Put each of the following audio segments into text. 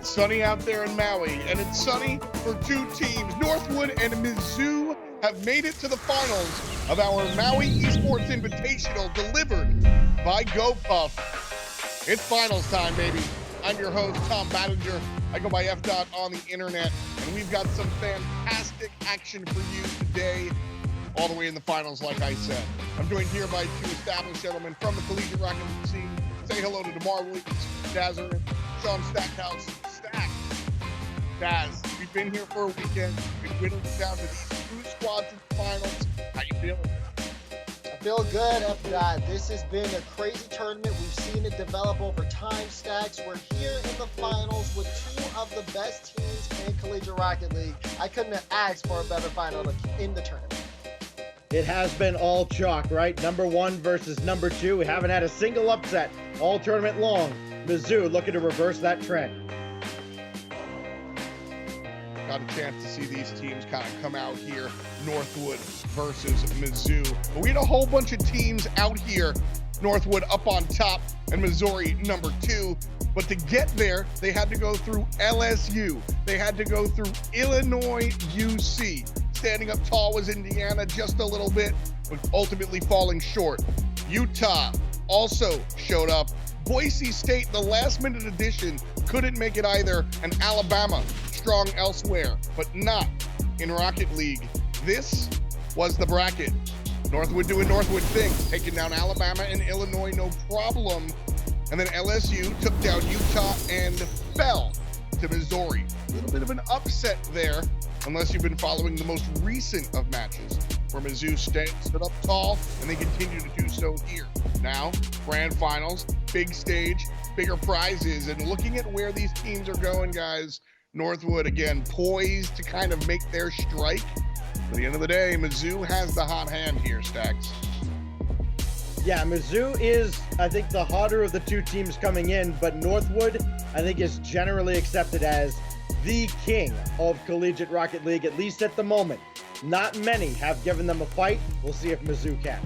It's sunny out there in Maui, and it's sunny for two teams. Northwood and Mizzou have made it to the finals of our Maui Esports Invitational, delivered by GoPuff. It's finals time, baby. I'm your host, Tom Battinger. I go by F. on the internet, and we've got some fantastic action for you today, all the way in the finals, like I said. I'm joined here by two established gentlemen from the collegiate rocket scene. Say hello to DeMar Williams, Dazzler, Sean Stackhouse. Stack. Daz, we've been here for a weekend. We've whittled it down to these two squads in the finals. How you feeling? I feel good after that. This has been a crazy tournament. We've seen it develop over time. Stacks, we're here in the finals with two of the best teams in Collegiate Rocket League. I couldn't have asked for a better final in the tournament. It has been all chalk, right? Number one versus number two. We haven't had a single upset all tournament long. Mizzou looking to reverse that trend. Got a chance to see these teams kind of come out here. Northwood versus Mizzou. But we had a whole bunch of teams out here. Northwood up on top and Missouri number two. But to get there, they had to go through LSU. They had to go through Illinois UC. Standing up tall was Indiana just a little bit, but ultimately falling short. Utah also showed up. Boise State, the last minute addition, couldn't make it either. And Alabama, strong elsewhere, but not in Rocket League. This was the bracket. Northwood doing Northwood things, taking down Alabama and Illinois, no problem. And then LSU took down Utah and fell to Missouri. A little bit of an upset there, unless you've been following the most recent of matches, where Mizzou stood up tall, and they continue to do so here. Now, grand finals, big stage, bigger prizes, and looking at where these teams are going, guys, Northwood, again, poised to kind of make their strike. At the end of the day, Mizzou has the hot hand here, Stacks. Yeah, Mizzou is, I think, the hotter of the two teams coming in, but Northwood, I think, is generally accepted as the king of Collegiate Rocket League, at least at the moment. Not many have given them a fight. We'll see if Mizzou can.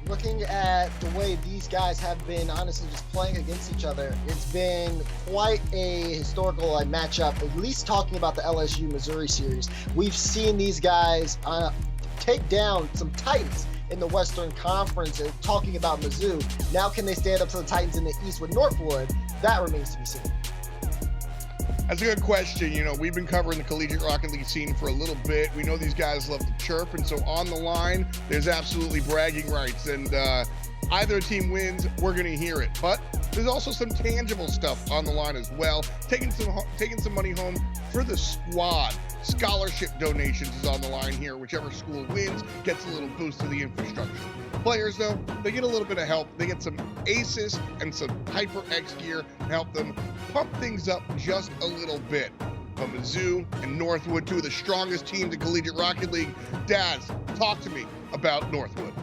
Looking at the way these guys have been honestly just playing against each other, it's been quite a historical matchup, at least talking about the LSU-Missouri series. We've seen these guys take down some Titans in the Western Conference, and talking about Mizzou. Now can they stand up to the Titans in the East with Northwood? That remains to be seen. That's a good question. You know, we've been covering the Collegiate Rocket League scene for a little bit. We know these guys love to chirp, and so on the line, there's absolutely bragging rights. And either team wins, we're going to hear it. But there's also some tangible stuff on the line as well. Taking some money home for the squad. Scholarship donations is on the line here. Whichever school wins gets a little boost to the infrastructure. Players, though, they get a little bit of help. They get some Aces and some HyperX gear to help them pump things up just a little bit. But Mizzou and Northwood, two of the strongest teams in Collegiate Rocket League. Daz, talk to me about Northwood.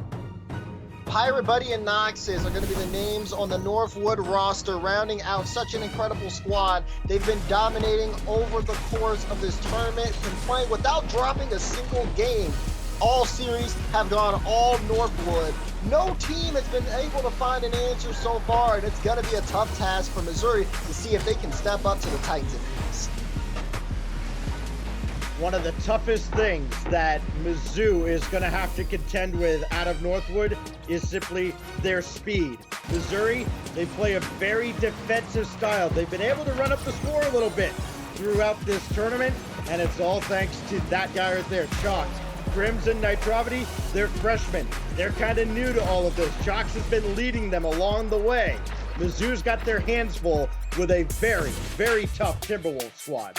Pirate Buddy and Noxes are going to be the names on the Northwood roster, rounding out such an incredible squad. They've been dominating over the course of this tournament, been playing without dropping a single game. All series have gone all Northwood. No team has been able to find an answer so far, and it's going to be a tough task for Missouri to see if they can step up to the Titans in the East. One of the toughest things that Mizzou is going to have to contend with out of Northwood is simply their speed. Missouri, they play a very defensive style. They've been able to run up the score a little bit throughout this tournament, and it's all thanks to that guy right there, Chalks. Crimson Nitrovity, they're freshmen. They're kind of new to all of this. Chalks has been leading them along the way. Mizzou's got their hands full with a very, very tough Timberwolves squad.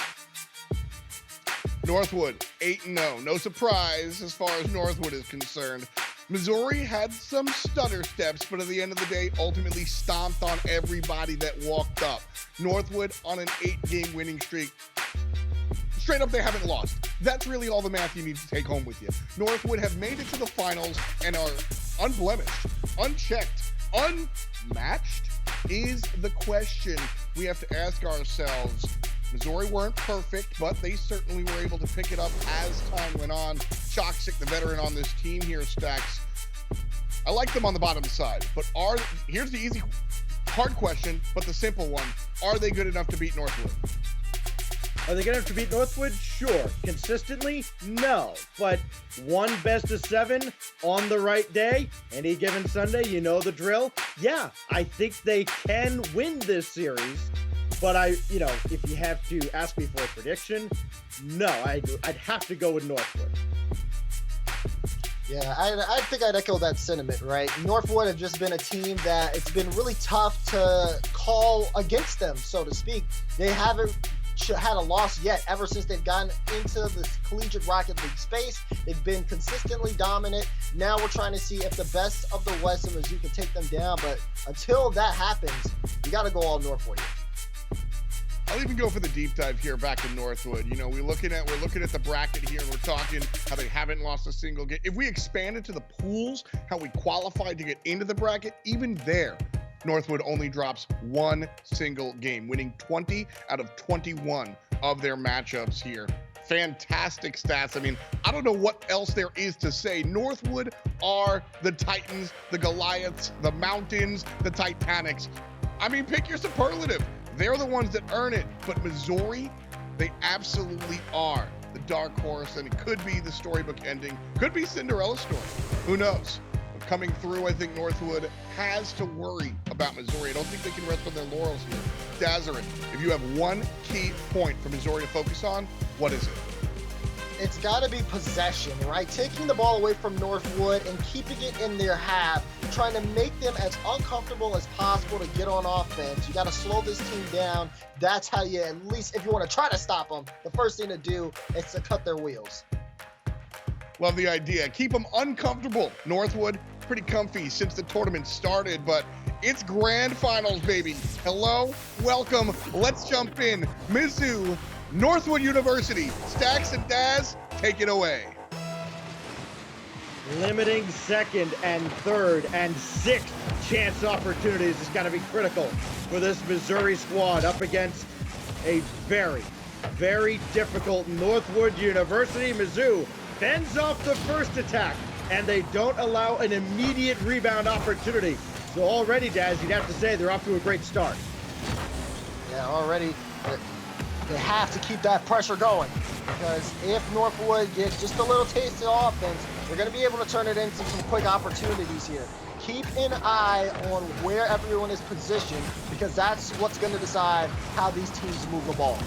Northwood, 8-0. No surprise as far as Northwood is concerned. Missouri had some stutter steps, but at the end of the day, ultimately stomped on everybody that walked up. Northwood on an 8-game winning streak. Straight up, they haven't lost. That's really all the math you need to take home with you. Northwood have made it to the finals and are unblemished, unchecked, unmatched is the question we have to ask ourselves. Missouri weren't perfect, but they certainly were able to pick it up as time went on. Choksic, the veteran on this team here, Stacks. I like them on the bottom side, but here's the easy, hard question, but the simple one. Are they good enough to beat Northwood? Are they going to have to beat Northwood? Sure. Consistently? No. But one best of 7 on the right day, any given Sunday, you know the drill. Yeah, I think they can win this series. But if you have to ask me for a prediction, no, I'd have to go with Northwood. Yeah, I think I'd echo that sentiment, right? Northwood have just been a team that it's been really tough to call against them, so to speak. They haven't had a loss yet ever since they've gotten into this collegiate Rocket League space. They've been consistently dominant. Now we're trying to see if the best of the West and Mizzou can take them down, but until that happens, you got to go all Northwood here. I'll even go for the deep dive here back in Northwood. You know, we're looking at the bracket here, and we're talking how they haven't lost a single game. If we expand it to the pools, how we qualified to get into the bracket, even there, Northwood only drops one single game, winning 20 out of 21 of their matchups here. Fantastic stats. I mean, I don't know what else there is to say. Northwood are the Titans, the Goliaths, the Mountains, the Titanics. I mean, pick your superlative. They're the ones that earn it. But Missouri, they absolutely are the dark horse, and it could be the storybook ending. Could be Cinderella story. Who knows? Coming through, I think Northwood has to worry about Missouri. I don't think they can rest on their laurels here. Dazarin, if you have one key point for Missouri to focus on, what is it? It's got to be possession, right? Taking the ball away from Northwood and keeping it in their half, trying to make them as uncomfortable as possible to get on offense. You got to slow this team down. That's how you, at least if you want to try to stop them, the first thing to do is to cut their wheels. Love the idea. Keep them uncomfortable. Northwood, pretty comfy since the tournament started, but it's grand finals, baby. Hello, welcome. Let's jump in. Mizzou, Northwood University. Stacks and Daz, take it away. Limiting second and third and sixth chance opportunities is going to be critical for this Missouri squad up against a very, very difficult Northwood University. Mizzou fends off the first attack, and they don't allow an immediate rebound opportunity. So already, Daz, you'd have to say they're off to a great start. Yeah, already they have to keep that pressure going, because if Northwood gets just a little taste of offense, they're going to be able to turn it into some quick opportunities here. Keep an eye on where everyone is positioned, because that's what's going to decide how these teams move the ball.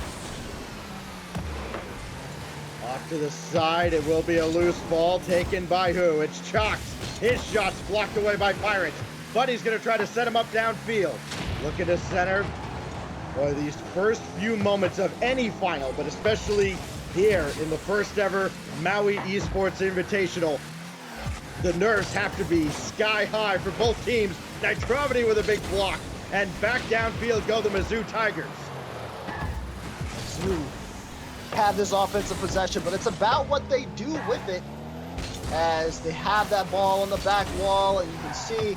Off to the side, it will be a loose ball taken by who? It's Chalks. His shot's blocked away by Pirates. Buddy's going to try to set him up downfield. Look at the center. Boy, these first few moments of any final, but especially here in the first ever Maui Esports Invitational, the nerves have to be sky high for both teams. Nitrovity with a big block, and back downfield go the Mizzou Tigers. Mizzou have this offensive possession, but it's about what they do with it, as they have that ball on the back wall, and you can see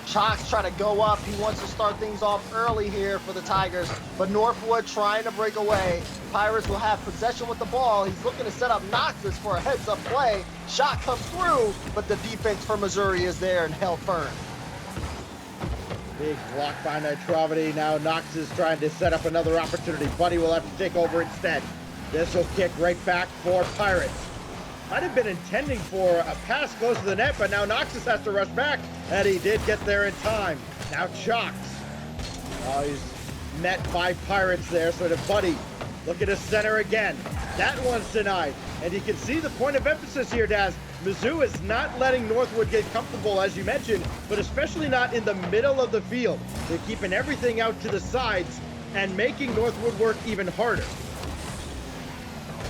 Chalks trying to go up. He wants to start things off early here for the Tigers, but Northwood trying to break away. Pirates will have possession with the ball. He's looking to set up Noxus for a heads-up play. Shot comes through, but the defense for Missouri is there and held firm. Big block by Nitrovity. Now Knox is trying to set up another opportunity. Buddy will have to take over instead. This will kick right back for Pirates. Might have been intending for a pass close to the net, but now Noxus has to rush back, and he did get there in time. Now Chalks. Oh, he's met by Pirates there, so to Buddy. Look at his center again. That one's denied. And you can see the point of emphasis here, Daz. Mizzou is not letting Northwood get comfortable, as you mentioned, but especially not in the middle of the field. They're keeping everything out to the sides and making Northwood work even harder.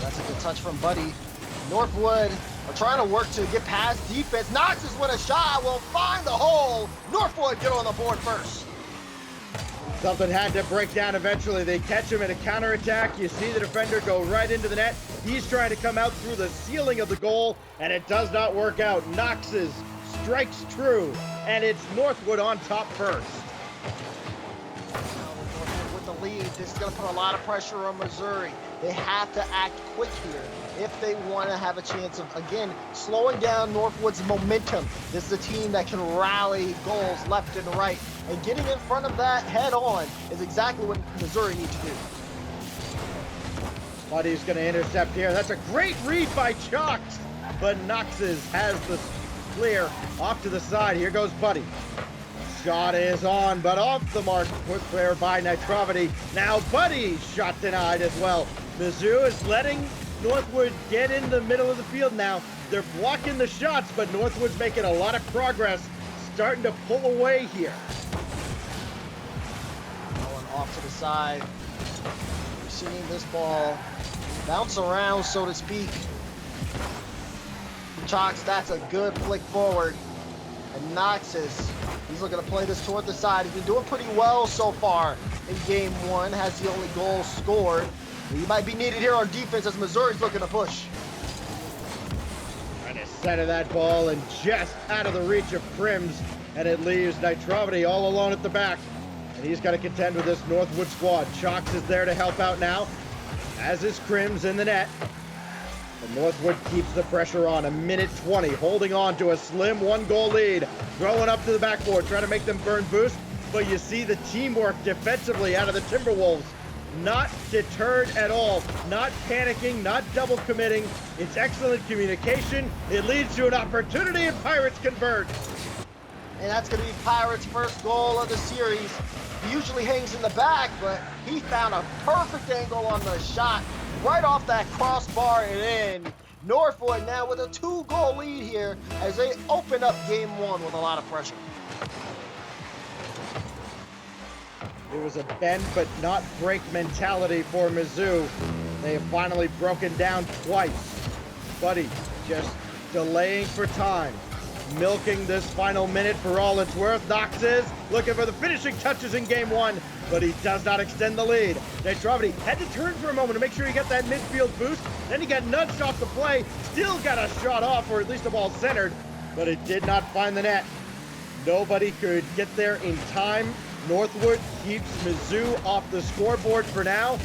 That's a good touch from Buddy. Northwood are trying to work to get past defense. Noxus with a shot will find the hole. Northwood get on the board first. Something had to break down eventually. They catch him in a counterattack. You see the defender go right into the net. He's trying to come out through the ceiling of the goal, and it does not work out. Noxus strikes true, and it's Northwood on top first. Northwood with the lead. This is going to put a lot of pressure on Missouri. They have to act quick here if they want to have a chance of, again, slowing down Northwood's momentum. This is a team that can rally goals left and right, and getting in front of that head on is exactly what Missouri needs to do. Buddy's going to intercept here. That's a great read by Chalks, but Knox's has the clear off to the side. Here goes Buddy. Shot is on, but off the mark. Quick clear by Nitrovity. Now Buddy's shot denied as well. Mizzou is letting Northwood get in the middle of the field now. They're blocking the shots, but Northwood's making a lot of progress, starting to pull away here. Going off to the side. You're seeing this ball bounce around, so to speak. Chalks, that's a good flick forward. And Knox he's looking to play this toward the side. He's been doing pretty well so far in game one. Has the only goal scored. He might be needed here on defense as Missouri's looking to push. Trying to center that ball and just out of the reach of Crims, and it leaves Nitrovity all alone at the back. And he's got to contend with this Northwood squad. Chalks is there to help out now, as is Crims in the net. And Northwood keeps the pressure on. A minute 20, holding on to a slim 1-goal lead. Throwing up to the backboard, trying to make them burn boost. But you see the teamwork defensively out of the Timberwolves. Not deterred at all. Not panicking, not double committing. It's excellent communication. It leads to an opportunity, and Pirates convert. And that's going to be Pirates' first goal of the series. He usually hangs in the back, but he found a perfect angle on the shot. Right off that crossbar and in. Northwood now with a 2-goal lead here as they open up game one with a lot of pressure. It was a bend but not break mentality for Mizzou. They have finally broken down twice. Buddy just delaying for time. Milking this final minute for all it's worth. Knox is looking for the finishing touches in game one, but he does not extend the lead. Nitrovity had to turn for a moment to make sure he got that midfield boost. Then he got nudged off the play. Still got a shot off, or at least a ball centered, but it did not find the net. Nobody could get there in time. Northwood keeps Mizzou off the scoreboard for now,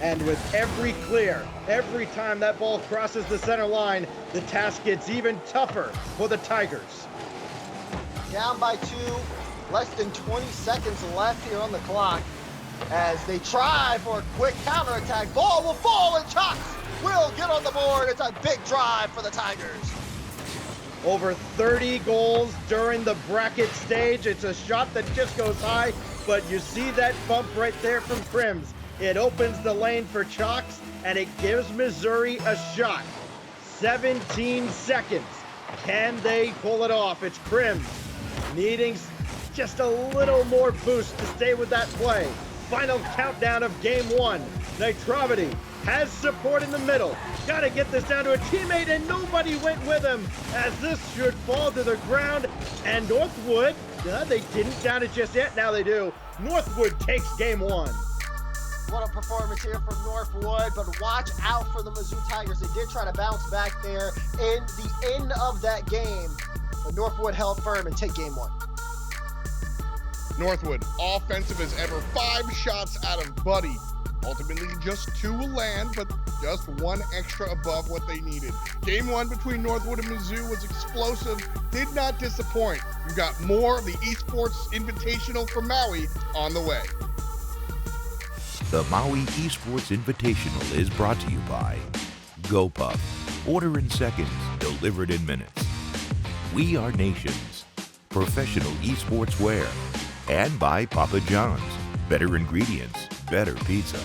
and with every clear, every time that ball crosses the center line, the task gets even tougher for the Tigers. Down by 2, less than 20 seconds left here on the clock as they try for a quick counterattack. Ball will fall, and Chalks will get on the board. It's a big drive for the Tigers. Over 30 goals during the bracket stage. It's a shot that just goes high, but you see that bump right there from Crims. It opens the lane for Chalks, and it gives Missouri a shot. 17 seconds. Can they pull it off? It's Crims needing just a little more boost to stay with that play. Final countdown of game one. Nitrovity has support in the middle. Got to get this down to a teammate, and nobody went with him, as this should fall to the ground. And Northwood, they didn't down it just yet. Now they do. Northwood takes game one. What a performance here from Northwood, but watch out for the Mizzou Tigers. They did try to bounce back there in the end of that game, but Northwood held firm and take game one. Northwood, offensive as ever, 5 shots out of Buddy. Ultimately, just 2 will land, but just 1 extra above what they needed. Game 1 between Northwood and Mizzou was explosive, did not disappoint. We've got more of the Esports Invitational from Maui on the way. The Maui Esports Invitational is brought to you by GoPuff. Order in seconds, delivered in minutes. We Are Nations. Professional esports wear. And by Papa John's. Better ingredients, better pizza.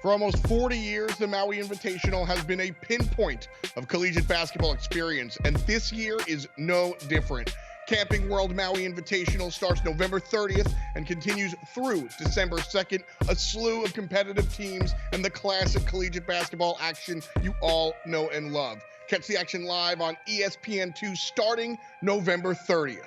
For almost 40 years, the Maui Invitational has been a pinpoint of collegiate basketball experience, and this year is no different. Camping World Maui Invitational starts November 30th and continues through December 2nd. A slew of competitive teams and the classic collegiate basketball action you all know and love. Catch the action live on ESPN2 starting November 30th.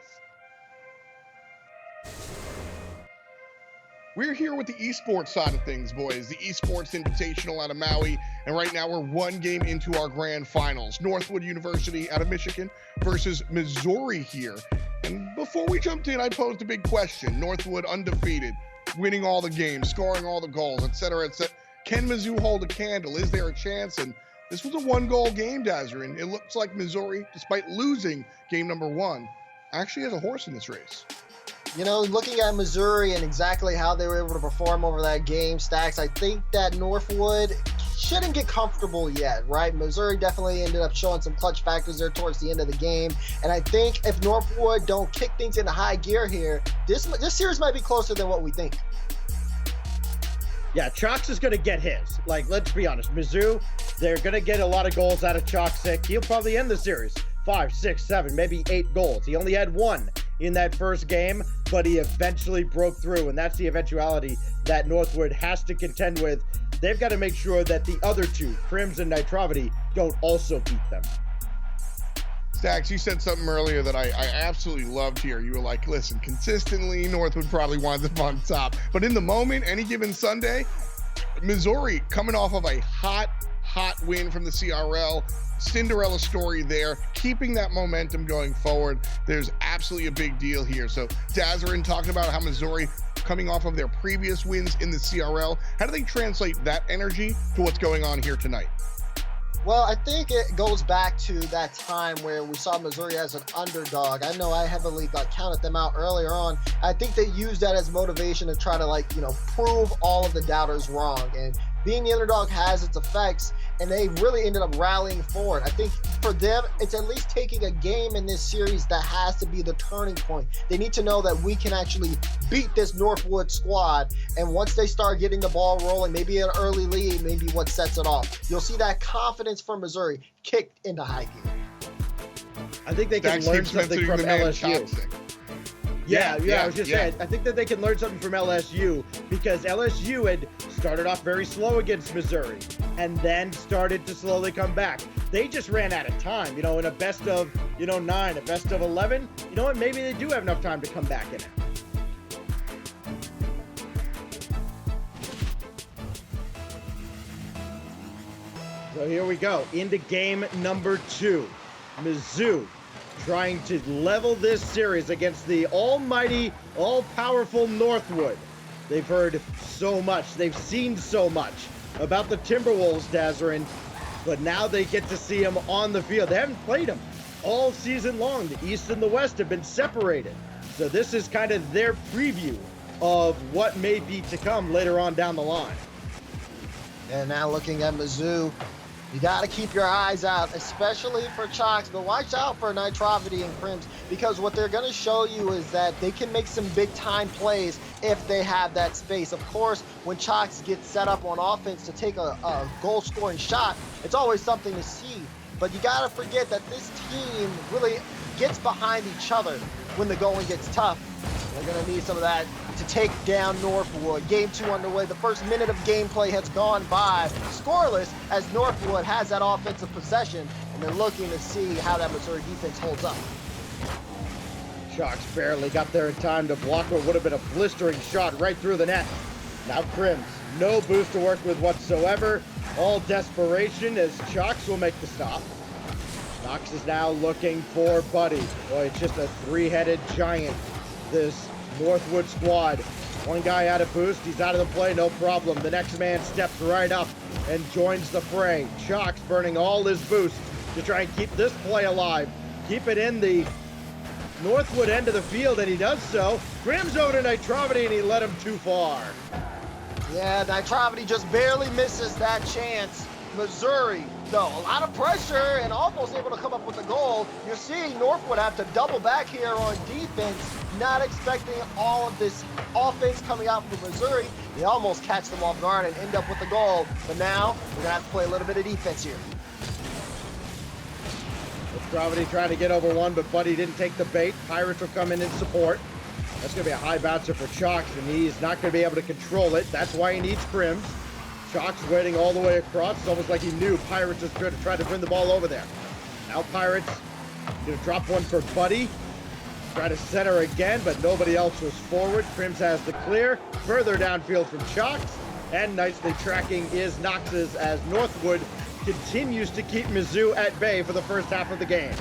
We're here with the esports side of things, boys. The Esports Invitational out of Maui. And right now we're 1 game into our grand finals. Northwood University out of Michigan versus Missouri here. And before we jumped in, I posed a big question. Northwood undefeated, winning all the games, scoring all the goals, etc., etc. Can Mizzou hold a candle? Is there a chance? And this was a one-goal game, Dazarin. It looks like Missouri, despite losing game number 1, actually has a horse in this race. You know, looking at Missouri and exactly how they were able to perform over that game, Stacks, I think that Northwood shouldn't get comfortable yet, right? Missouri definitely ended up showing some clutch factors there towards the end of the game. And I think if Northwood don't kick things into high gear here, this series might be closer than what we think. Yeah, Chalks is going to get his. Like, let's be honest. Mizzou, they're going to get a lot of goals out of Chalksick. He'll probably end the series 5, 6, 7, maybe 8 goals. He only had 1 in that first game, but he eventually broke through, and that's the eventuality that Northwood has to contend with. They've got to make sure that the other two, Crims and Nitravity, don't also beat them. Stacks, you said something earlier that I absolutely loved here. You were like, listen, consistently, Northwood probably winds up on top. But in the moment, any given Sunday, Missouri coming off of a hot win from the CRL, Cinderella story there, keeping that momentum going forward. There's absolutely a big deal here. So Dazarin talking about how Missouri coming off of their previous wins in the CRL, how do they translate that energy to what's going on here tonight? Well, I think it goes back to that time where we saw Missouri as an underdog. I know I heavily counted them out earlier on. I think they used that as motivation to try to prove all of the doubters wrong. And being the underdog has its effects, and they really ended up rallying forward. I think for them, it's at least taking a game in this series that has to be the turning point. They need to know that we can actually beat this Northwood squad, and once they start getting the ball rolling, maybe an early lead, maybe what sets it off. You'll see that confidence from Missouri kicked into high gear. I think they can learn something from LSU. Yeah, I was just saying, I think that they can learn something from LSU, because LSU had started off very slow against Missouri and then started to slowly come back. They just ran out of time, in a best of, 9, a best of 11. You know what? Maybe they do have enough time to come back in it. So here we go, into game number 2. Mizzou trying to level this series against the almighty, all-powerful Northwood. They've heard so much, they've seen so much about the Timberwolves, Dazarin, but now they get to see them on the field. They haven't played them all season long. The East and the West have been separated. So this is kind of their preview of what may be to come later on down the line. And now looking at Mizzou, you got to keep your eyes out, especially for Chalks, but watch out for Nitravity and Crims, because what they're going to show you is that they can make some big-time plays if they have that space. Of course, when Chalks gets set up on offense to take a goal-scoring shot, it's always something to see. But you got to forget that this team really gets behind each other when the going gets tough. They're going to need some of that to take down Northwood. Game 2 underway. The first minute of gameplay has gone by scoreless as Northwood has that offensive possession, and they're looking to see how that Missouri defense holds up. Chalks barely got there in time to block what would have been a blistering shot right through the net. Now Crims, no boost to work with whatsoever. All desperation as Chalks will make the stop. Knox is now looking for Buddy. Boy, it's just a three-headed giant, this Northwood squad. One guy out of boost, he's out of the play, no problem. The next man steps right up and joins the fray. Chalks burning all his boost to try and keep this play alive. Keep it in the Northwood end of the field, and he does so. Crims over to Nitravity, and he led him too far. Yeah, Nitravity just barely misses that chance. Missouri, though, a lot of pressure and almost able to come up with a goal. You're seeing Northwood have to double back here on defense, not expecting all of this offense coming out from Missouri. They almost catch them off guard and end up with the goal. But now, we're going to have to play a little bit of defense here. Nitravity trying to get over one, but Buddy didn't take the bait. Pirates will come in support. That's going to be a high bouncer for Chalks, and he's not going to be able to control it. That's why he needs Crims. Chalks waiting all the way across. It's almost like he knew Pirates was going to try to bring the ball over there. Now Pirates going to drop one for Buddy. Try to center again, but nobody else was forward. Crims has the clear. Further downfield from Chalks. And nicely tracking is Knox's as Northwood continues to keep Mizzou at bay for the first half of the game.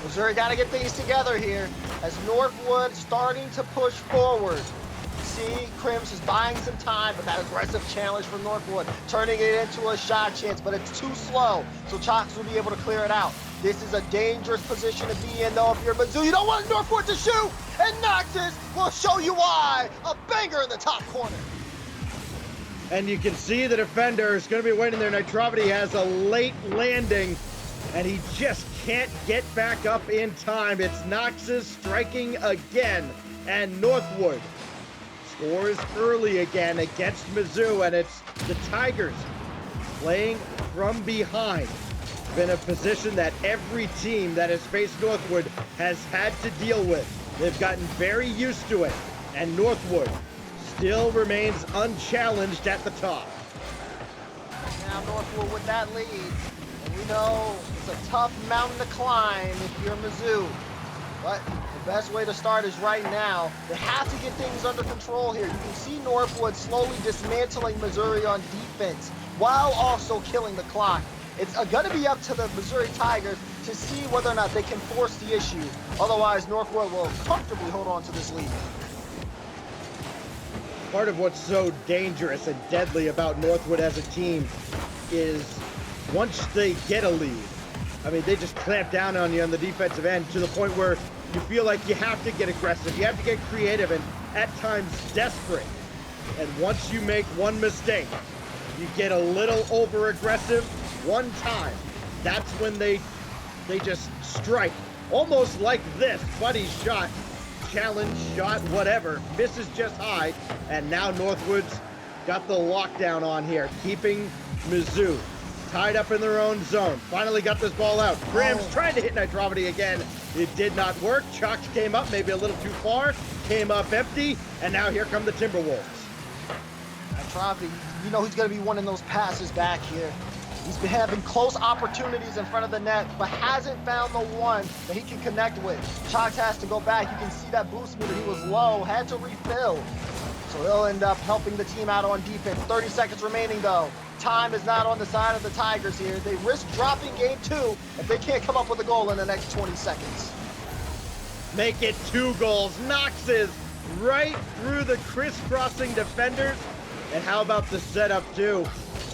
Missouri got to get things together here as Northwood starting to push forward. See, Crims is buying some time, but that aggressive challenge from Northwood, turning it into a shot chance, but it's too slow, so Chalks will be able to clear it out. This is a dangerous position to be in, though, if you're Mizzou. You don't want Northwood to shoot, and Noxus will show you why. A banger in the top corner. And you can see the defender is going to be waiting there. Nitrovity has a late landing, and he just can't get back up in time. It's Noxus striking again, and Northwood scores early again against Mizzou, and it's the Tigers playing from behind. Been a position that every team that has faced Northwood has had to deal with. They've gotten very used to it, and Northwood still remains unchallenged at the top. Now Northwood with that lead, and we know it's a tough mountain to climb if you're Mizzou, but the best way to start is right now. They have to get things under control here. You can see Northwood slowly dismantling Missouri on defense while also killing the clock. It's going to be up to the Missouri Tigers to see whether or not they can force the issue. Otherwise, Northwood will comfortably hold on to this lead. Part of what's so dangerous and deadly about Northwood as a team is once they get a lead, I mean, they just clamp down on you on the defensive end to the point where you feel like you have to get aggressive, you have to get creative, and at times desperate. And once you make one mistake, you get a little over-aggressive one time, that's when they just strike. Almost like this, Buddy's shot, challenge shot, whatever, misses just high, and now Northwood's got the lockdown on here, keeping Mizzou tied up in their own zone. Finally got this ball out. Grams trying to hit Nitrovity again. It did not work. Chalks came up maybe a little too far, came up empty, and now here come the Timberwolves. Nitrovity, you know he's going to be wanting those passes back here. He's been having close opportunities in front of the net, but hasn't found the one that he can connect with. Chalks has to go back. You can see that boost meter. He was low, had to refill. So he'll end up helping the team out on defense. 30 seconds remaining, though. Time is not on the side of the Tigers here. They risk dropping game 2 if they can't come up with a goal in the next 20 seconds. Make it 2 goals. Noxus right through the crisscrossing defenders. And how about the setup, too?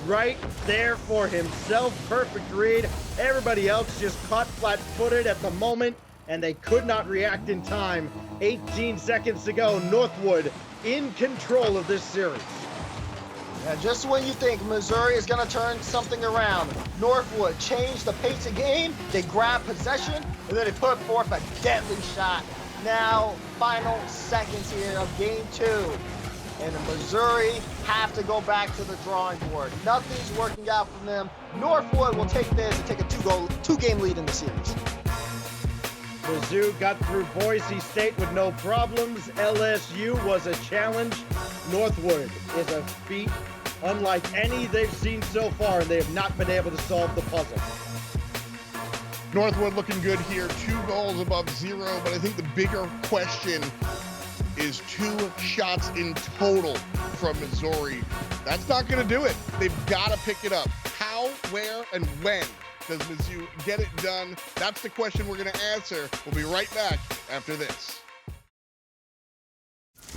Right there for himself. Perfect read. Everybody else just caught flat-footed at the moment, and they could not react in time. 18 seconds to go. Northwood in control of this series. Yeah, just when you think Missouri is going to turn something around, Northwood changed the pace of game. They grab possession, and then they put forth a deadly shot. Now, final seconds here of game 2. And the Missouri have to go back to the drawing board. Nothing's working out for them. Northwood will take this and take a 2-game lead in the series. Mizzou got through Boise State with no problems. LSU was a challenge. Northwood is a feat unlike any they've seen so far, and they have not been able to solve the puzzle. Northwood looking good here, 2 goals above 0, but I think the bigger question is 2 shots in total from Missouri. That's not going to do it. They've got to pick it up. How, where, and when does Mizzou get it done? That's the question we're going to answer. We'll be right back after this.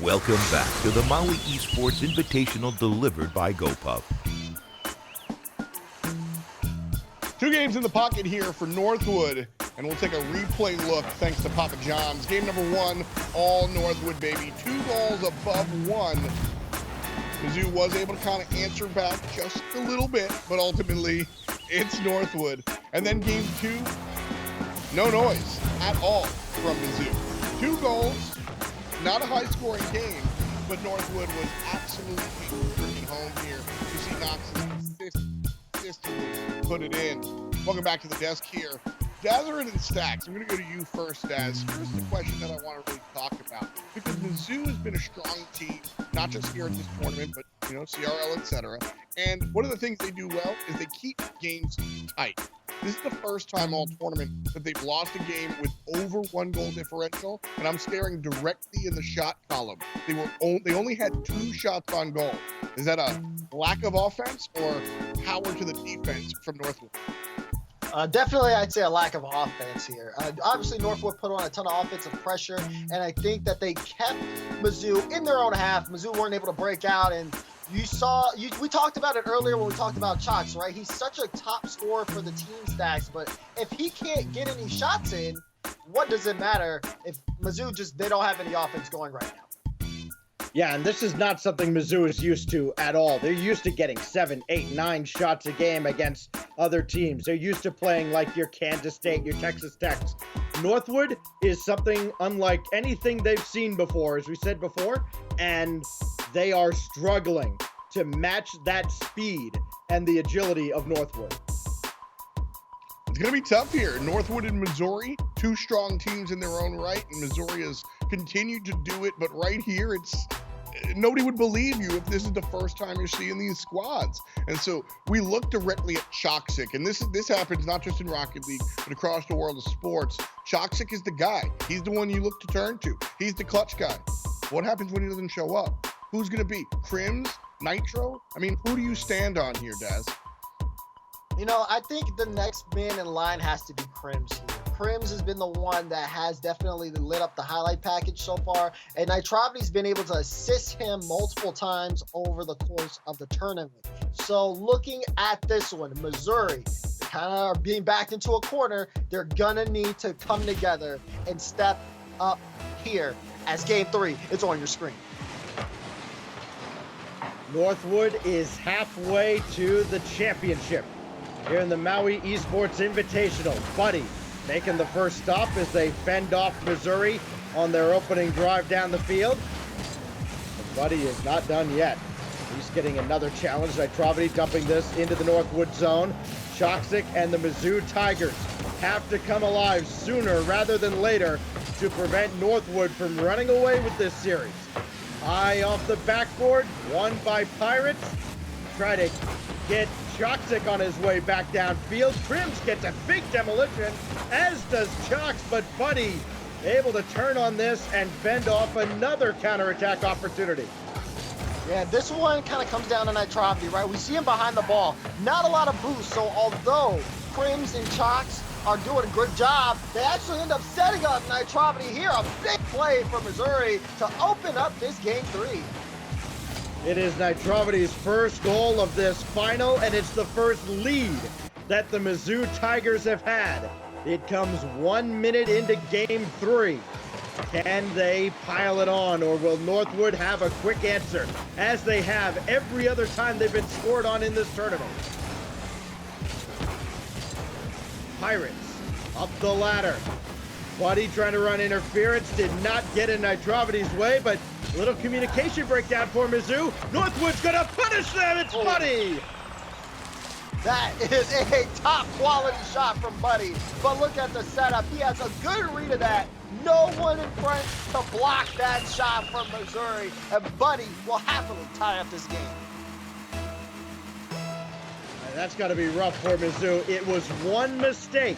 Welcome back to the Maui Esports Invitational delivered by GoPuff. 2 games in the pocket here for Northwood, and we'll take a replay look thanks to Papa John's. Game number 1, all Northwood, baby. 2 goals above 1. Mizzou was able to kind of answer back just a little bit, but ultimately it's Northwood. And then game 2, no noise at all from Mizzou. 2 goals, not a high-scoring game, but Northwood was absolutely bringing home here. You see Knox consistently put it in. Welcome back to the desk here. Dazzard and Stacks, I'm going to go to you first, Daz. Here's the question that I want to really talk about. Because Mizzou has been a strong team, not just here at this tournament, but, you know, CRL, etc. And one of the things they do well is they keep games tight. This is the first time all tournament that they've lost a game with over 1 goal differential, and I'm staring directly in the shot column. They only had 2 shots on goal. Is that a lack of offense or power to the defense from Northwood? Definitely, I'd say a lack of offense here. Obviously, Northwood put on a ton of offensive pressure, and I think that they kept Mizzou in their own half. Mizzou weren't able to break out, and we talked about it earlier when we talked about Chalks, right? He's such a top scorer for the team stacks, but if he can't get any shots in, what does it matter if Mizzou they don't have any offense going right now? Yeah, and this is not something Mizzou is used to at all. They're used to getting 7, 8, 9 shots a game against other teams. They're used to playing like your Kansas State, your Texas Techs. Northwood is something unlike anything they've seen before, as we said before, and they are struggling to match that speed and the agility of Northwood. It's going to be tough here. Northwood and Missouri, two strong teams in their own right, and Missouri has continued to do it, but right here, nobody would believe you if this is the first time you're seeing these squads. And so we look directly at Choksic, and this happens not just in Rocket League, but across the world of sports. Choksic is the guy. He's the one you look to turn to. He's the clutch guy. What happens when he doesn't show up? Who's going to be? Crims? Nitro? I mean, who do you stand on here, Daz? You know, I think the next man in line has to be Crims here. Crims has been the one that has definitely lit up the highlight package so far, and Nitrovity's been able to assist him multiple times over the course of the tournament. So looking at this one, Missouri, they kind of are being backed into a corner. They're gonna need to come together and step up here as game 3 is on your screen. Northwood is halfway to the championship here in the Maui Esports Invitational. Buddy making the first stop as they fend off Missouri on their opening drive down the field. But Buddy is not done yet. He's getting another challenge. Nitrovity dumping this into the Northwood zone. Choksic and the Mizzou Tigers have to come alive sooner rather than later to prevent Northwood from running away with this series. High off the backboard, won by Pirates. Try to get Choksic on his way back downfield. Crims gets a big demolition, as does Chalks, but Buddy able to turn on this and fend off another counterattack opportunity. Yeah, this one kind of comes down to Nitrovity, right? We see him behind the ball. Not a lot of boost, so although Crims and Chalks are doing a good job, they actually end up setting up Nitrovity here. A big play for Missouri to open up this game 3. It is Nitrovity's first goal of this final, and it's the first lead that the Mizzou Tigers have had. It comes 1 minute into game 3. Can they pile it on, or will Northwood have a quick answer, as they have every other time they've been scored on in this tournament? Pirates up the ladder. Buddy trying to run interference, did not get in Nitrovity's way, but little communication breakdown for Mizzou. Northwood's gonna punish them, it's Buddy! That is a top quality shot from Buddy, but look at the setup. He has a good read of that. No one in front to block that shot from Missouri, and Buddy will happily tie up this game. And that's gotta be rough for Mizzou. It was one mistake,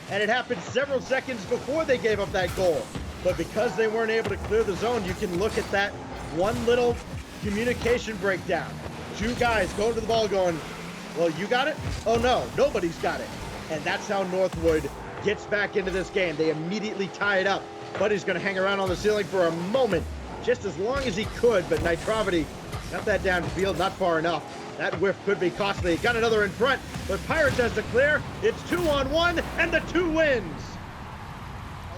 and it happened several seconds before they gave up that goal. But because they weren't able to clear the zone, you can look at that one little communication breakdown. Two guys going to the ball going, well, you got it? Oh no, nobody's got it. And that's how Northwood gets back into this game. They immediately tie it up. Buddy's gonna hang around on the ceiling for a moment, just as long as he could, but Nitrovity got that downfield, not far enough. That whiff could be costly. Got another in front, but Pirates has to clear. It's 2-on-1, and the 2 wins.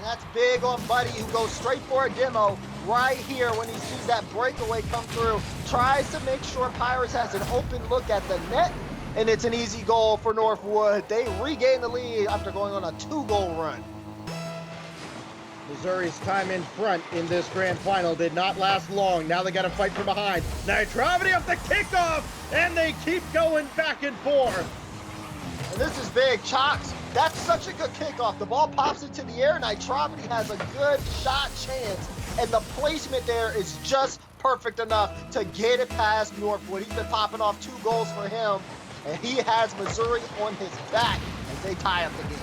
That's big on Buddy, who goes straight for a demo right here when he sees that breakaway come through. Tries to make sure Pirates has an open look at the net, and it's an easy goal for Northwood. They regain the lead after going on a 2-goal run. Missouri's time in front in this grand final did not last long. Now they got to fight from behind. Nitrovity off the kickoff, and they keep going back and forth. And this is big. Chalks, that's such a good kickoff. The ball pops into the air. Nitrovity has a good shot chance, and the placement there is just perfect enough to get it past Northwood. He's been popping off 2 goals for him, and he has Missouri on his back as they tie up the game.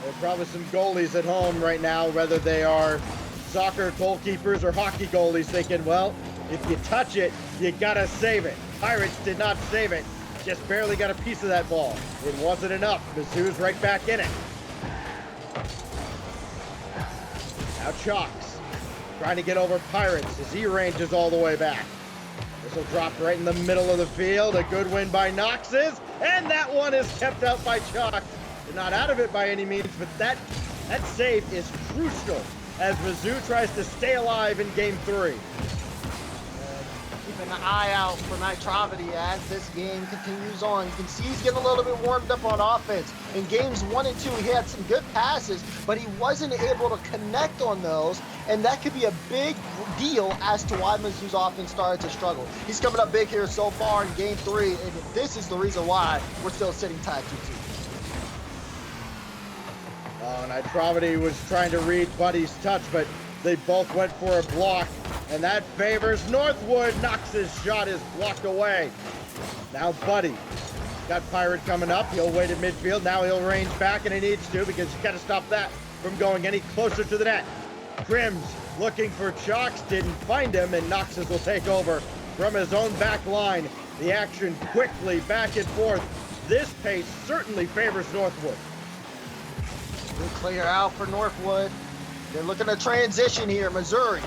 There are probably some goalies at home right now, whether they are soccer goalkeepers or hockey goalies, thinking, well, if you touch it, you gotta save it. Pirates did not save it. just barely got a piece of that ball. It wasn't enough. Mizzou's right back in it. Now Chalks trying to get over Pirates as he ranges all the way back. This will drop right in the middle of the field. A good win by Knox's, and that one is kept out by Chalks. They're not out of it by any means, but that save is crucial as Mizzou tries to stay alive in Game 3. Keeping an eye out for Nitrovity as this game continues on. You can see he's getting a little bit warmed up on offense. In games 1 and 2, he had some good passes, but he wasn't able to connect on those, and that could be a big deal as to why Mizzou's offense started to struggle. He's coming up big here so far in Game 3, and this is the reason why we're still sitting tied 2-2. Nitrovity was trying to read Buddy's touch, but they both went for a block, and that favors Northwood. Knox's shot is blocked away. Now Buddy got Pirate coming up. He'll wait at midfield. Now he'll range back, and he needs to because you got to stop that from going any closer to the net. Grims looking for Chalks, didn't find him, and Knox's will take over from his own back line. The action quickly back and forth. This pace certainly favors Northwood. Good clear out for Northwood. They're looking to transition here. Missouri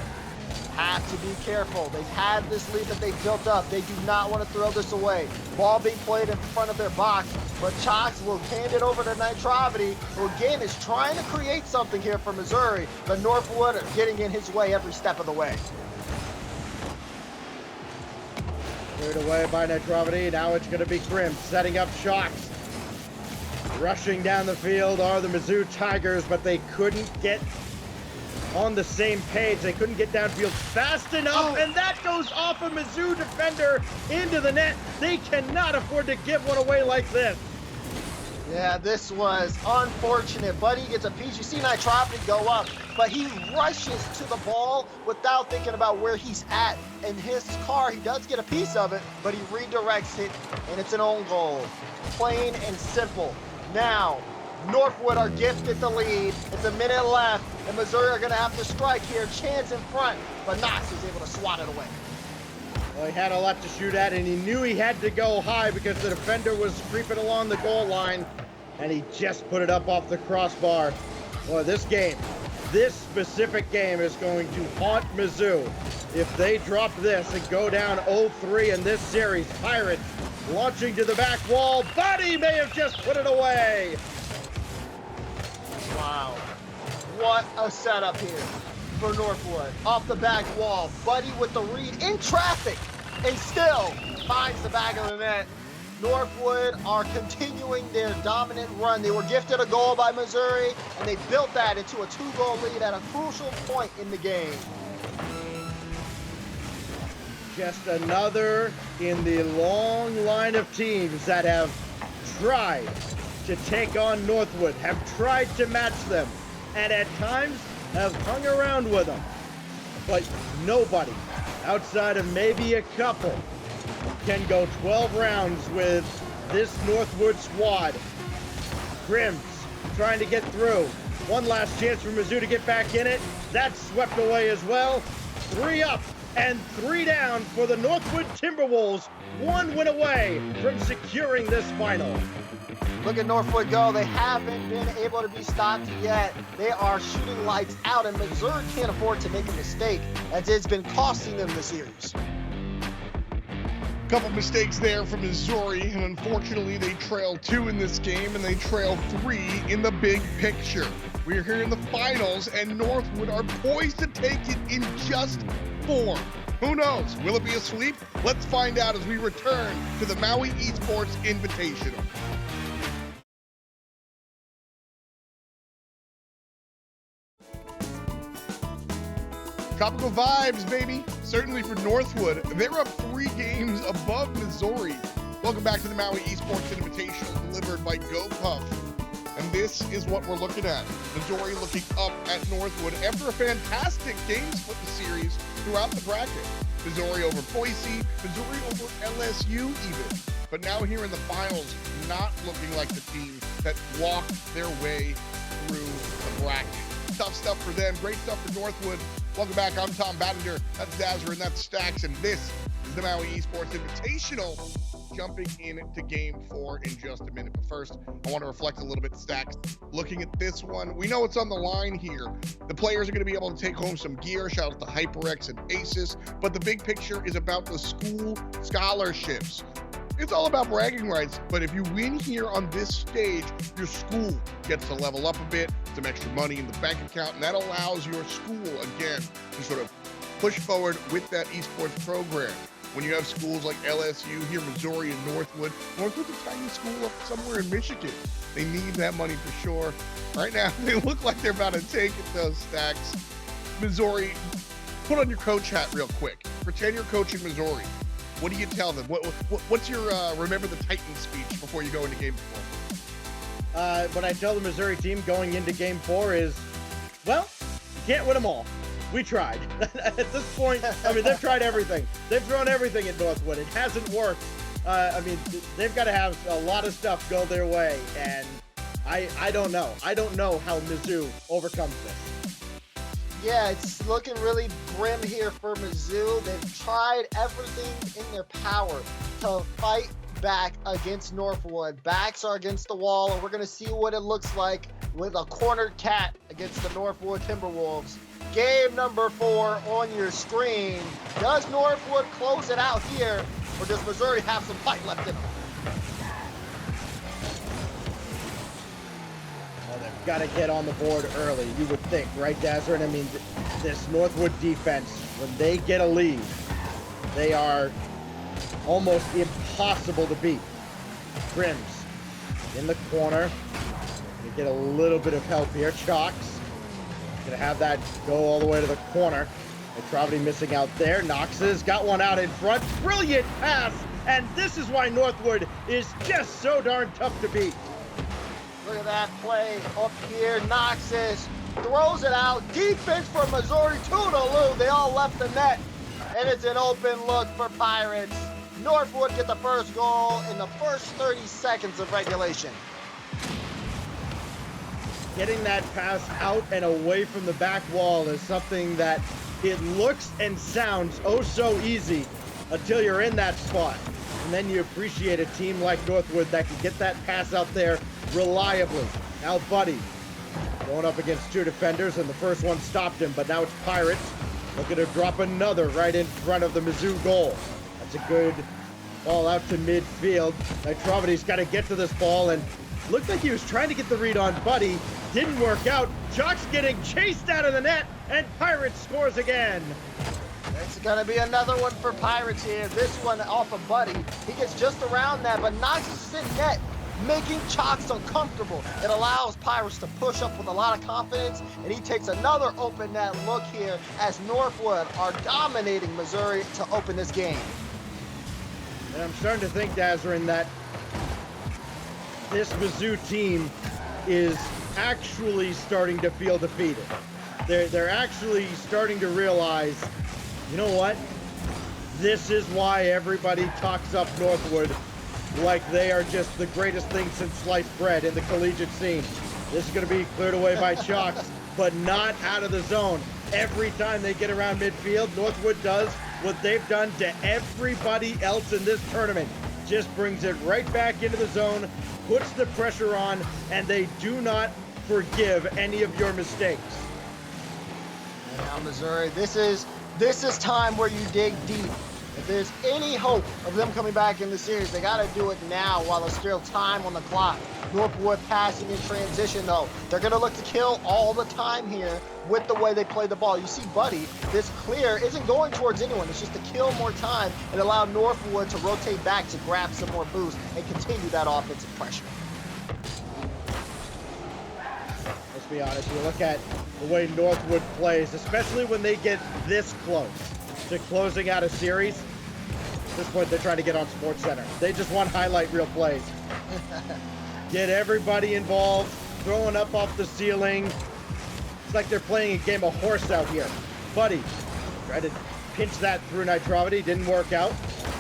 have to be careful. They've had this lead that they've built up. They do not want to throw this away. Ball being played in front of their box, but Chalks will hand it over to Nitrovity, who again is trying to create something here for Missouri, but Northwood are getting in his way every step of the way. Cleared away by Nitrovity. Now it's going to be Grimm setting up Chalks. Rushing down the field are the Mizzou Tigers, but they couldn't get on the same page. They couldn't get downfield fast enough, and that goes off a Mizzou defender into the net. They cannot afford to give one away like this. Yeah, this was unfortunate. Buddy gets a piece. You see Nitrovity go up, but he rushes to the ball without thinking about where he's at. In his car, he does get a piece of it, but he redirects it, and it's an own goal. Plain and simple. Now, Northwood are gifted the lead. It's a minute left, and Missouri are going to have to strike here. Chance in front, but Knox is able to swat it away. Well, he had a lot to shoot at, and he knew he had to go high because the defender was creeping along the goal line, and he just put it up off the crossbar. Boy, this specific game is going to haunt Mizzou. If they drop this and go down 0-3 in this series, Pirates launching to the back wall. Buddy may have just put it away. Wow. What a setup here for Northwood. Off the back wall. Buddy with the read in traffic and still finds the back of the net. Northwood are continuing their dominant run. They were gifted a goal by Missouri, and they built that into a 2-goal lead at a crucial point in the game. Just another in the long line of teams that have tried to take on Northwood, have tried to match them, and at times have hung around with them. But nobody, outside of maybe a couple, can go 12 rounds with this Northwood squad. Grims trying to get through. One last chance for Mizzou to get back in it. That's swept away as well. 3 up and 3 down for the Northwood Timberwolves. 1 win away from securing this final. Look at Northwood go. They haven't been able to be stopped yet. They are shooting lights out, and Missouri can't afford to make a mistake, as it's been costing them the series. Couple mistakes there from Missouri, and unfortunately they trail 2 in this game, and they trail 3 in the big picture. We're here in the finals, and Northwood are poised to take it in just 4. Who knows? Will it be a sweep? Let's find out as we return to the Maui Esports Invitational. Tropical vibes, baby. Certainly for Northwood. They're up 3 games above Missouri. Welcome back to the Maui Esports Invitational, delivered by GoPuff. And this is what we're looking at. Missouri looking up at Northwood after a fantastic game split the series throughout the bracket. Missouri over Boise, Missouri over LSU even. But now here in the finals, not looking like the team that walked their way through the bracket. Tough stuff for them, great stuff for Northwood. Welcome back, I'm Tom Battinger, that's Dazzer, and that's Stacks, and this is the Maui Esports Invitational. jumping into game 4 in just a minute. But first, I want to reflect a little bit, Stacks. Looking at this one, we know it's on the line here. The players are going to be able to take home some gear. Shout out to HyperX and Asus. But the big picture is about the school scholarships. It's all about bragging rights, but if you win here on this stage, your school gets to level up a bit, some extra money in the bank account, and that allows your school, again, to sort of push forward with that esports program. When you have schools like LSU here, Missouri, and Northwood's a tiny school up somewhere in Michigan. They need that money for sure. Right now, they look like they're about to take it, those Stacks. Missouri, put on your coach hat real quick. Pretend you're coaching Missouri. What do you tell them? What's your remember the Titans speech before you go into game 4? What I tell the Missouri team going into game 4 is, well, you can't win them all. We tried. At this point, I mean, they've tried everything. They've thrown everything at Northwood. It hasn't worked. I mean, they've got to have a lot of stuff go their way, and I don't know. I don't know how Mizzou overcomes this. Yeah, it's looking really grim here for Mizzou. They've tried everything in their power to fight back against Northwood. Backs are against the wall, and we're going to see what it looks like with a cornered cat against the Northwood Timberwolves. Game number 4 on your screen. Does Northwood close it out here, or does Missouri have some fight left in them? Well, they've got to get on the board early, you would think, right, Dazzard? I mean, this Northwood defense, when they get a lead, they are almost impossible to beat. Grims in the corner. Gonna get a little bit of help here. Chalks gonna have that go all the way to the corner. Travity missing out there. Knox's got one out in front. Brilliant pass, and this is why Northwood is just so darn tough to beat. Look at that play up here. Knox's throws it out. Defense for Missouri. Toodaloo. They all left the net, and it's an open look for Pirates. Northwood get the first goal in the first 30 seconds of regulation. Getting that pass out and away from the back wall is something that it looks and sounds oh so easy until you're in that spot. And then you appreciate a team like Northwood that can get that pass out there reliably. Now Buddy going up against 2 defenders, and the first one stopped him, but now it's Pirates looking to drop another right in front of the Mizzou goal. That's a good ball out to midfield. Nitrovity's got to get to this ball, and looked like he was trying to get the read on Buddy. Didn't work out. Jock's getting chased out of the net, and Pirates scores again. It's going to be another one for Pirates here. This one off of Buddy. He gets just around that, but knocks his in net, making Chalks uncomfortable. It allows Pirates to push up with a lot of confidence, and he takes another open net look here as Northwood are dominating Missouri to open this game. And I'm starting to think, Dazarin, that this Mizzou team is actually starting to feel defeated. They're actually starting to realize, you know what? This is why everybody talks up Northwood like they are just the greatest thing since sliced bread in the collegiate scene. This is going to be cleared away by Chalks, but not out of the zone. Every time they get around midfield, Northwood does what they've done to everybody else in this tournament. Just brings it right back into the zone, puts the pressure on, and they do not forgive any of your mistakes. And now Missouri, this is time where you dig deep. If there's any hope of them coming back in the series, they got to do it now while there's still time on the clock. Northwood passing in transition, though. They're going to look to kill all the time here with the way they play the ball. You see Buddy, this clear isn't going towards anyone. It's just to kill more time and allow Northwood to rotate back to grab some more boost and continue that offensive pressure. Let's be honest, you look at the way Northwood plays, especially when they get this close to closing out a series. At this point, they're trying to get on Sports Center. They just want highlight reel plays. Get everybody involved, throwing up off the ceiling. It's like they're playing a game of horse out here. Buddy tried to pinch that through Nitrovity, didn't work out.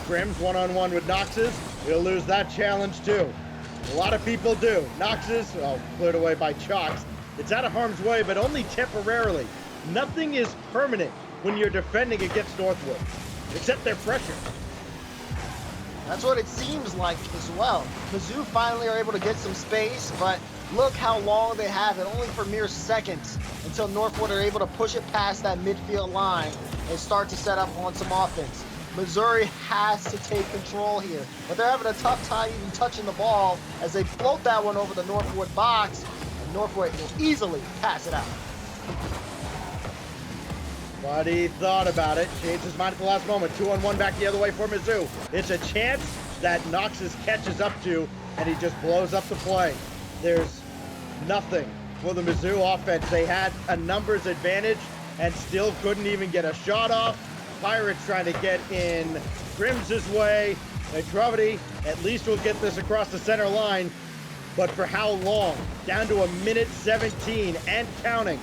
Grims one-on-one with Knox's. We'll lose that challenge too. A lot of people do. Knox's, cleared away by Chalks. It's out of harm's way, but only temporarily. Nothing is permanent when you're defending against Northwood, except their pressure. That's what it seems like as well. Mizzou finally are able to get some space, but look how long they have it, only for mere seconds until Northwood are able to push it past that midfield line and start to set up on some offense. Missouri has to take control here, but they're having a tough time even touching the ball as they float that one over the Northwood box, and Northwood will easily pass it out. Buddy thought about it, changed his mind at the last moment. 2-on-1 back the other way for Mizzou. It's a chance that Knox's catches up to, and he just blows up the play. There's nothing for the Mizzou offense. They had a numbers advantage and still couldn't even get a shot off. Pirates trying to get in Grims's way. Gravity at least will get this across the center line, but for how long? Down to 1:17 and counting.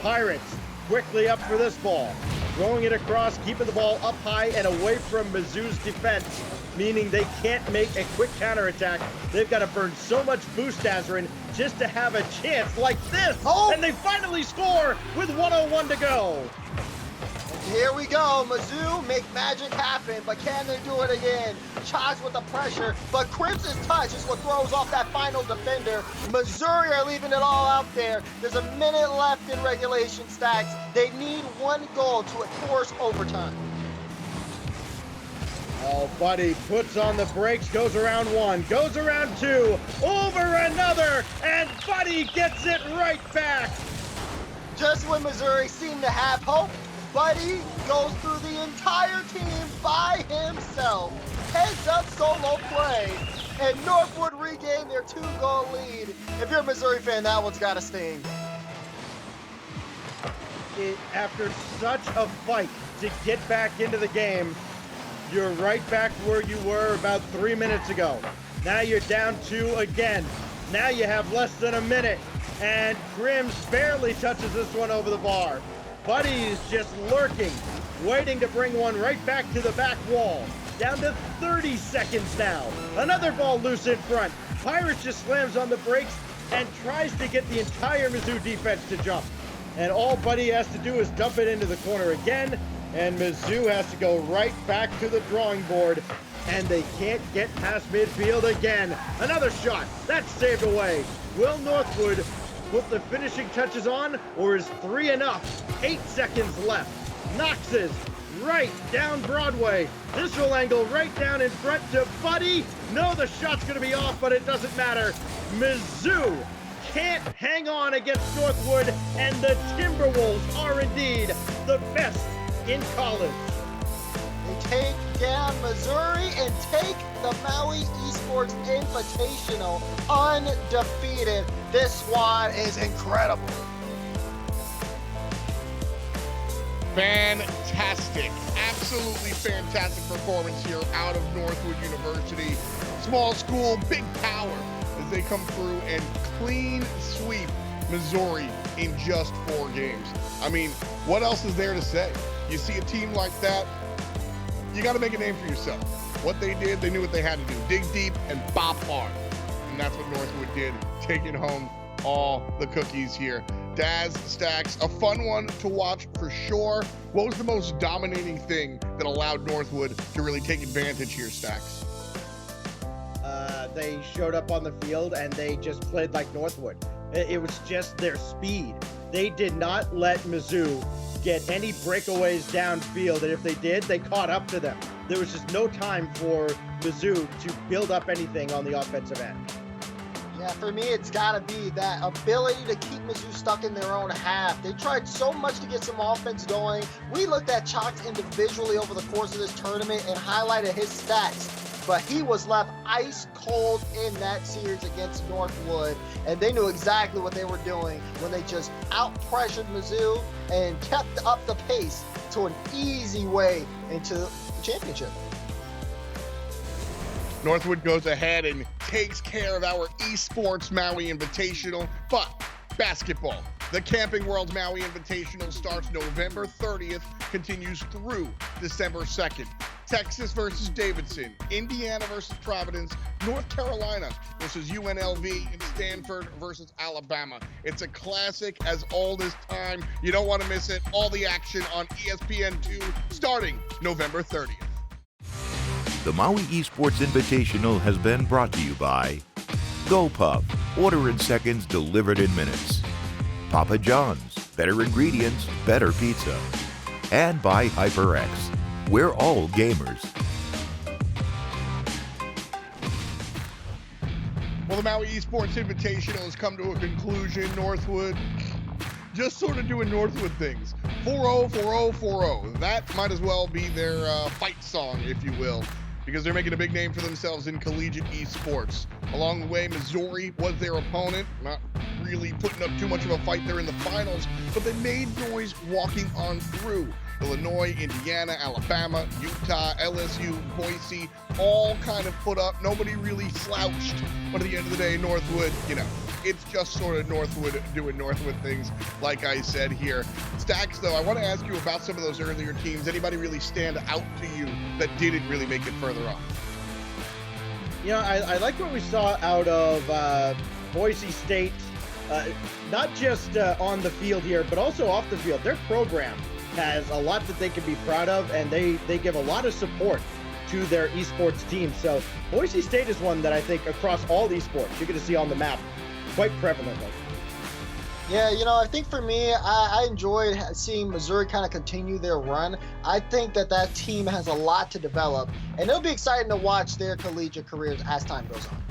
Pirates quickly up for this ball, throwing it across, keeping the ball up high and away from Mizzou's defense, meaning they can't make a quick counterattack. They've got to burn so much boost Azarin just to have a chance like this. Oh! And they finally score with 1:01 to go. Here we go. Mizzou make magic happen, but can they do it again? Chalks with the pressure, but Crimson's touch is what throws off that final defender. Missouri are leaving it all out there. There's a minute left in regulation, Stacks. They need one goal to force overtime. Oh, Buddy puts on the brakes, goes around one, goes around two, over another, and Buddy gets it right back. Just when Missouri seemed to have hope, Buddy goes through the entire team by himself. Heads up solo play, and Northwood regain their 2-goal lead. If you're a Missouri fan, that one's got to sting. After such a fight to get back into the game, you're right back where you were about 3 minutes ago. Now you're down 2 again. Now you have less than a minute, and Grims barely touches this one over the bar. Buddy is just lurking, waiting to bring one right back to the back wall. Down to 30 seconds now. Another ball loose in front. Pirates just slams on the brakes and tries to get the entire Mizzou defense to jump. And all Buddy has to do is dump it into the corner again, and Mizzou has to go right back to the drawing board, and they can't get past midfield again. Another shot. That's saved away. Will Northwood put the finishing touches on, or is 3 enough? 8 seconds left. Knox's right down Broadway. This will angle right down in front to Buddy. No, the shot's going to be off, but it doesn't matter. Mizzou can't hang on against Northwood, and the Timberwolves are indeed the best in college. They take down Missouri and take the Maui Esports Invitational undefeated. This squad is incredible. Fantastic, absolutely fantastic performance here out of Northwood University. Small school, big power as they come through and clean sweep Missouri in just 4 games. I mean, what else is there to say? You see a team like that, you got to make a name for yourself. What they did, they knew what they had to do. Dig deep and bop hard. And that's what Northwood did, taking home all the cookies here. Daz, Stacks, a fun one to watch for sure. What was the most dominating thing that allowed Northwood to really take advantage here, Stacks? They showed up on the field and they just played like Northwood. It was just their speed. They did not let Mizzou get any breakaways downfield, and if they did, they caught up to them. There was just no time for Mizzou to build up anything on the offensive end. Yeah, for me, it's got to be that ability to keep Mizzou stuck in their own half. They tried so much to get some offense going. We looked at Chalks individually over the course of this tournament and highlighted his stats, but he was left ice cold in that series against Northwood, and they knew exactly what they were doing when they just out-pressured Mizzou and kept up the pace to an easy way into the championship. Northwood goes ahead and takes care of our Esports Maui Invitational, but basketball. The Camping World Maui Invitational starts November 30th, continues through December 2nd. Texas versus Davidson, Indiana versus Providence, North Carolina versus UNLV, and Stanford versus Alabama. It's a classic as old as time. You don't want to miss it. All the action on ESPN2 starting November 30th. The Maui Esports Invitational has been brought to you by GoPuff, order in seconds, delivered in minutes. Papa John's, better ingredients, better pizza. And by HyperX, we're all gamers. Well, the Maui Esports Invitational has come to a conclusion. Northwood just sort of doing Northwood things. 4-0, 4-0, 4-0. That might as well be their fight song, if you will, because they're making a big name for themselves in collegiate esports. Along the way, Missouri was their opponent, not really putting up too much of a fight there in the finals, but they made noise walking on through. Illinois, Indiana, Alabama, Utah, LSU, Boise, all kind of put up. Nobody really slouched. But at the end of the day, Northwood, it's just sort of Northwood doing Northwood things, like I said here. Stacks, though, I want to ask you about some of those earlier teams. Anybody really stand out to you that didn't really make it further on? I like what we saw out of Boise State, not just on the field here, but also off the field. Their program has a lot that they can be proud of, and they give a lot of support to their esports team. So Boise State is one that I think across all esports you're going to see on the map quite prevalently. Yeah, I think for me, I enjoyed seeing Missouri kind of continue their run. I think that team has a lot to develop, and it'll be exciting to watch their collegiate careers as time goes on.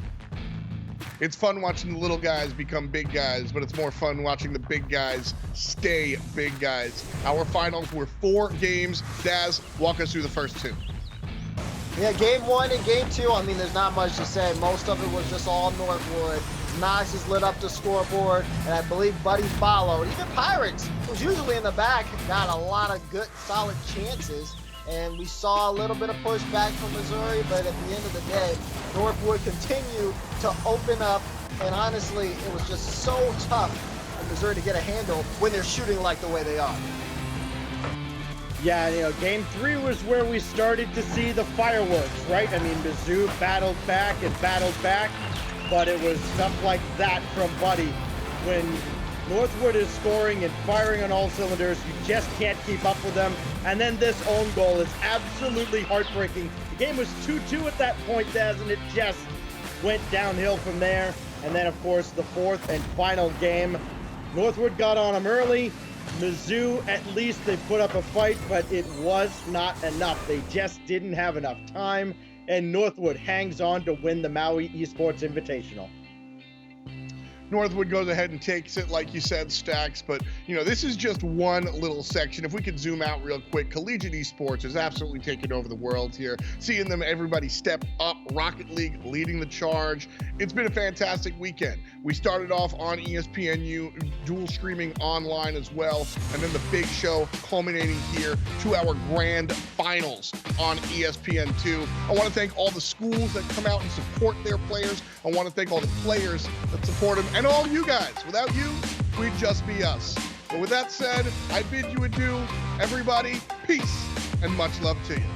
It's fun watching the little guys become big guys, but it's more fun watching the big guys stay big guys. Our finals were 4 games. Daz, walk us through the first 2. Yeah, game 1 and game 2, there's not much to say. Most of it was just all Northwood. Knox has lit up the scoreboard, and I believe Buddy followed. Even Pirates, who's usually in the back, got a lot of good, solid chances. And we saw a little bit of pushback from Missouri, but at the end of the day, Northwood continued to open up, and honestly, it was just so tough for Missouri to get a handle when they're shooting like the way they are. Yeah, game 3 was where we started to see the fireworks, right? Mizzou battled back, but it was stuff like that from Buddy. When Northwood is scoring and firing on all cylinders, you just can't keep up with them. And then this own goal is absolutely heartbreaking. The game was 2-2 at that point, Daz, and it just went downhill from there. And then, of course, the 4th and final game. Northwood got on them early. Mizzou, at least they put up a fight, but it was not enough. They just didn't have enough time. And Northwood hangs on to win the Maui Esports Invitational. Northwood goes ahead and takes it, like you said, Stacks, but this is just one little section. If we could zoom out real quick, collegiate esports is absolutely taking over the world here. Seeing everybody step up, Rocket League leading the charge. It's been a fantastic weekend. We started off on ESPNU, dual streaming online as well, and then the big show culminating here to our grand finals on ESPN2. I want to thank all the schools that come out and support their players. I want to thank all the players that support them, and all you guys. Without you, we'd just be us. But with that said, I bid you adieu, everybody. Peace and much love to you.